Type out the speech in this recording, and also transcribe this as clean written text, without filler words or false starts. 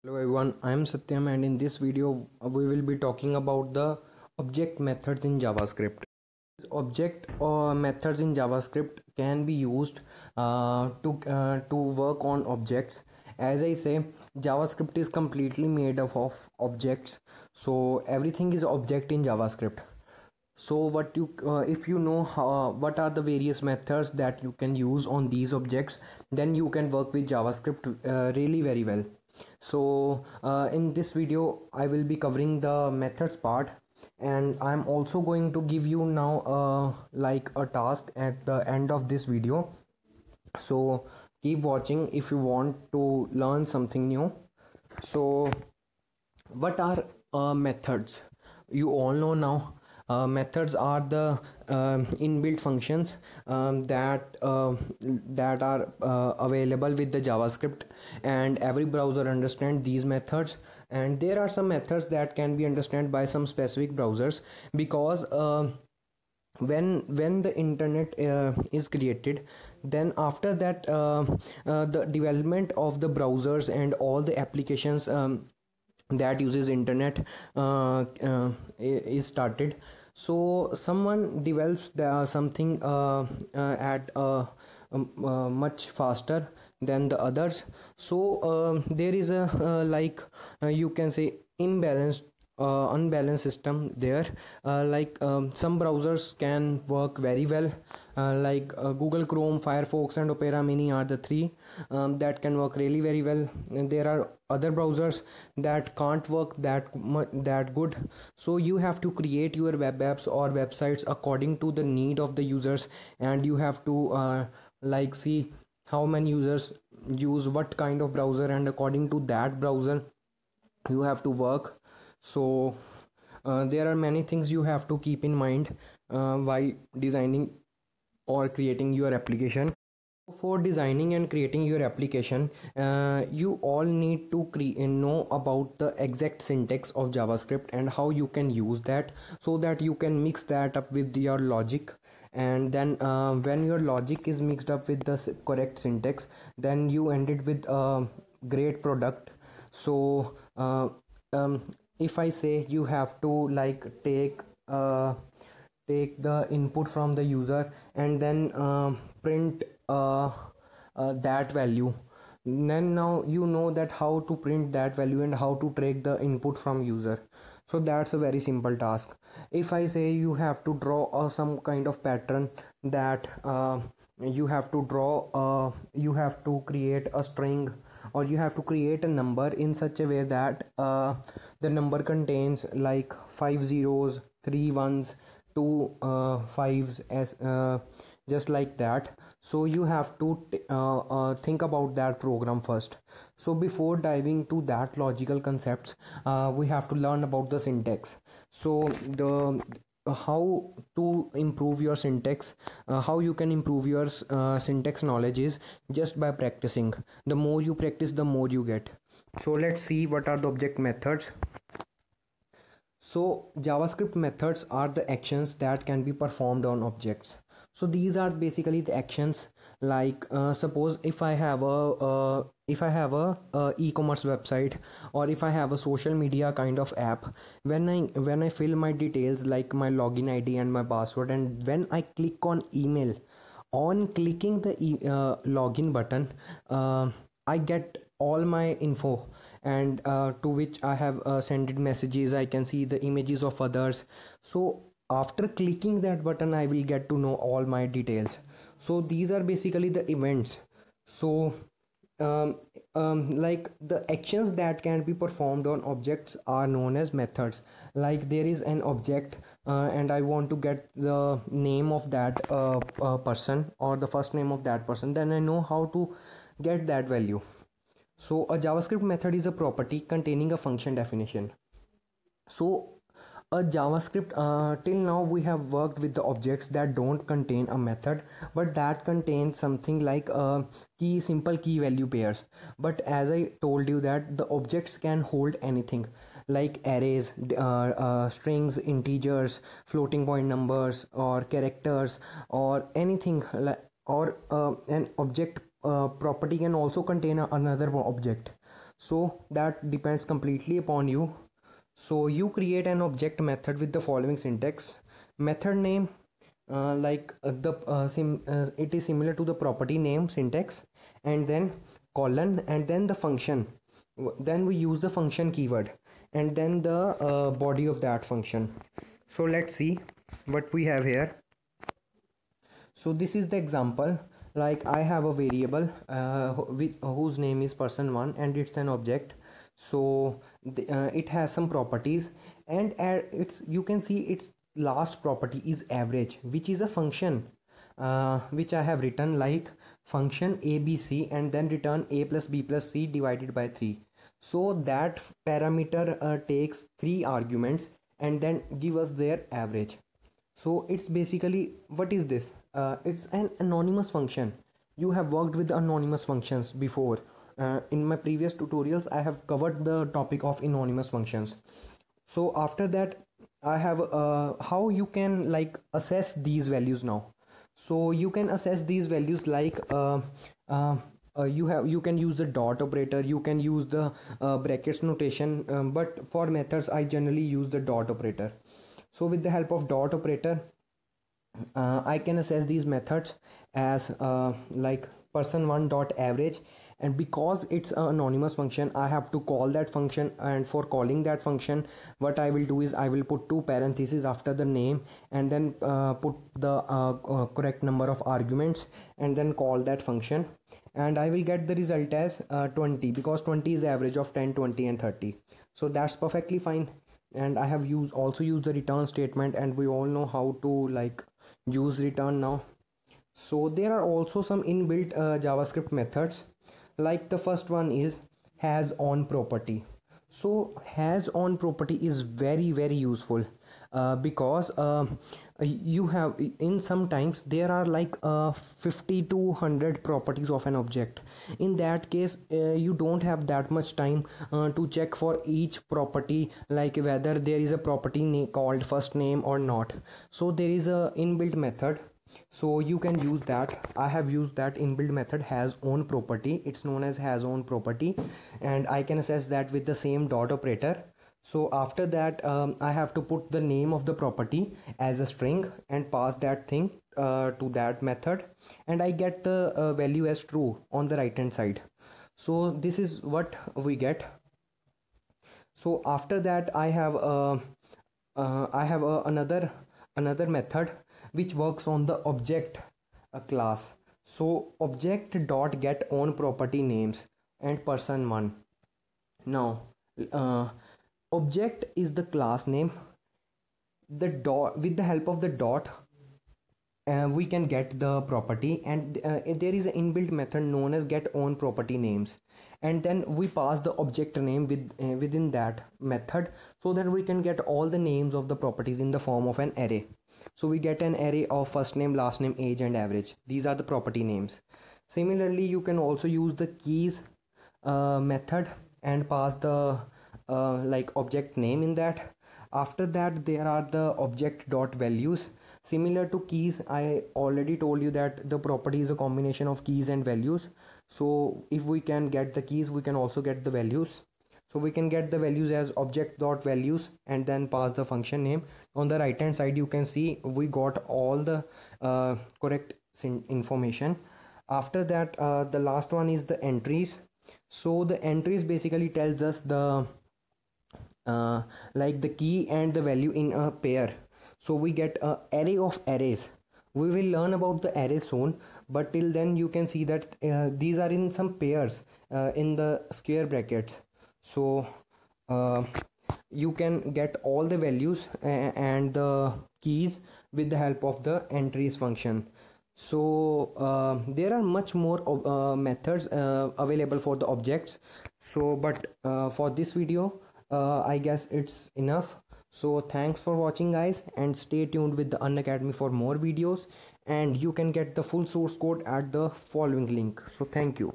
Hello everyone, I am Satyam and in this video we will be talking about the object methods in JavaScript. Object or methods in JavaScript can be used to work on objects. As I say, JavaScript is completely made up of objects, so everything is object in JavaScript. So if you know what are the various methods that you can use on these objects, then you can work with JavaScript really very well. So in this video I will be covering the methods part, and I'm also going to give you now like a task at the end of this video. So keep watching if you want to learn something new. So what are methods? You all know now. Methods are the inbuilt functions that are available with the JavaScript, and every browser understands these methods. And there are some methods that can be understood by some specific browsers, because when the internet is created, then after that the development of the browsers and all the applications that uses internet is started. So someone develops something at much faster than the others. So there is a you can say unbalanced system there. Some browsers can work very well, Google Chrome, Firefox and Opera Mini are the three that can work really very well, and there are other browsers that can't work that good. So you have to create your web apps or websites according to the need of the users, and you have to see how many users use what kind of browser, and according to that browser you have to work. So there are many things you have to keep in mind while designing or creating your application. For designing and creating your application, you all need to know about the exact syntax of JavaScript and how you can use that, so that you can mix that up with your logic. And then when your logic is mixed up with the correct syntax, then you end it with a great product. So if I say, you have to take the input from the user and then print that value, then now you know that how to print that value and how to take the input from user. So that's a very simple task. If I say you have to draw some kind of pattern, that you have to draw you have to create a string, or you have to create a number in such a way that the number contains like 5 zeros, 3 ones, 2 fives, as just like that. So you have to think about that program first. So before diving to that logical concepts, we have to learn about the syntax. So the how to improve your syntax, how you can improve your syntax knowledge is just by practicing. The more you practice, the more you get. So let's see what are the object methods. So JavaScript methods are the actions that can be performed on objects. So these are basically the actions, suppose if I have a e-commerce website, or if I have a social media kind of app, when I fill my details like my login ID and my password, and when I click on email, on clicking the login button, I get all my info, and to which I have sent messages. I can see the images of others. So after clicking that button, I will get to know all my details. So these are basically the events. So like the actions that can be performed on objects are known as methods. Like there is an object and I want to get the name of that person, or the first name of that person, then I know how to get that value. So a JavaScript method is a property containing a function definition. So a JavaScript, till now we have worked with the objects that don't contain a method, but that contains something like simple key value pairs. But as I told you, that the objects can hold anything, like arrays, strings, integers, floating point numbers, or characters, or anything, or an object property can also contain another object. so that depends completely upon you. So you create an object method with the following syntax. Method name, it is similar to the property name syntax, and then colon, and then the function. Then we use the function keyword, and then the body of that function. So let's see what we have here. So this is the example. Like I have a variable whose name is person1, and it's an object. So it has some properties, and you can see its last property is average, which is a function which I have written like function abc, and then return a plus b plus c divided by 3. So that parameter takes 3 arguments and then give us their average. So it's basically, what is this? It's an anonymous function. You have worked with anonymous functions before. In my previous tutorials I have covered the topic of anonymous functions. So after that I have how you can like assess these values now. So you can assess these values like you can use the dot operator, you can use the brackets notation, but for methods I generally use the dot operator. So with the help of dot operator I can assess these methods as like person1 dot average, and because it's an anonymous function I have to call that function, and for calling that function what I will do is I will put 2 parentheses after the name, and then put the correct number of arguments, and then call that function, and I will get the result as 20, because 20 is the average of 10, 20 and 30. So that's perfectly fine. And I have also used the return statement, and we all know how to like use return now. So there are also some inbuilt JavaScript methods. Like the first one is has on property. So has on property is very useful because you have in sometimes there are like 50 to 100 properties of an object. In that case you don't have that much time to check for each property, like whether there is a property called first name or not. So there is a inbuilt method, so you can use that. I have used that inbuilt method has own property. It's known as has own property, and I can access that with the same dot operator. So after that I have to put the name of the property as a string and pass that thing to that method, and I get the value as true on the right hand side. So this is what we get. So after that I have another method which works on the object class. So object dot get on property names and person1. Now object is the class name. The dot, with the help of the dot we can get the property, and there is an inbuilt method known as get on property names, and then we pass the object name within that method, so that we can get all the names of the properties in the form of an array. So we get an array of first name, last name, age and average. These are the property names. Similarly you can also use the keys method and pass the like object name in that. After that there are the object dot values. Similar to keys, I already told you that the property is a combination of keys and values. So if we can get the keys, we can also get the values. So we can get the values as object dot values and then pass the function name. On the right hand side you can see we got all the correct information. After that the last one is the entries. So the entries basically tells us the like the key and the value in a pair. So we get an array of arrays. We will learn about the array soon, but till then you can see that these are in some pairs in the square brackets. So you can get all the values and the keys with the help of the entries function. So there are much more methods available for the objects. So but for this video I guess it's enough. So thanks for watching guys, and stay tuned with the Unacademy for more videos, and you can get the full source code at the following link. So thank you.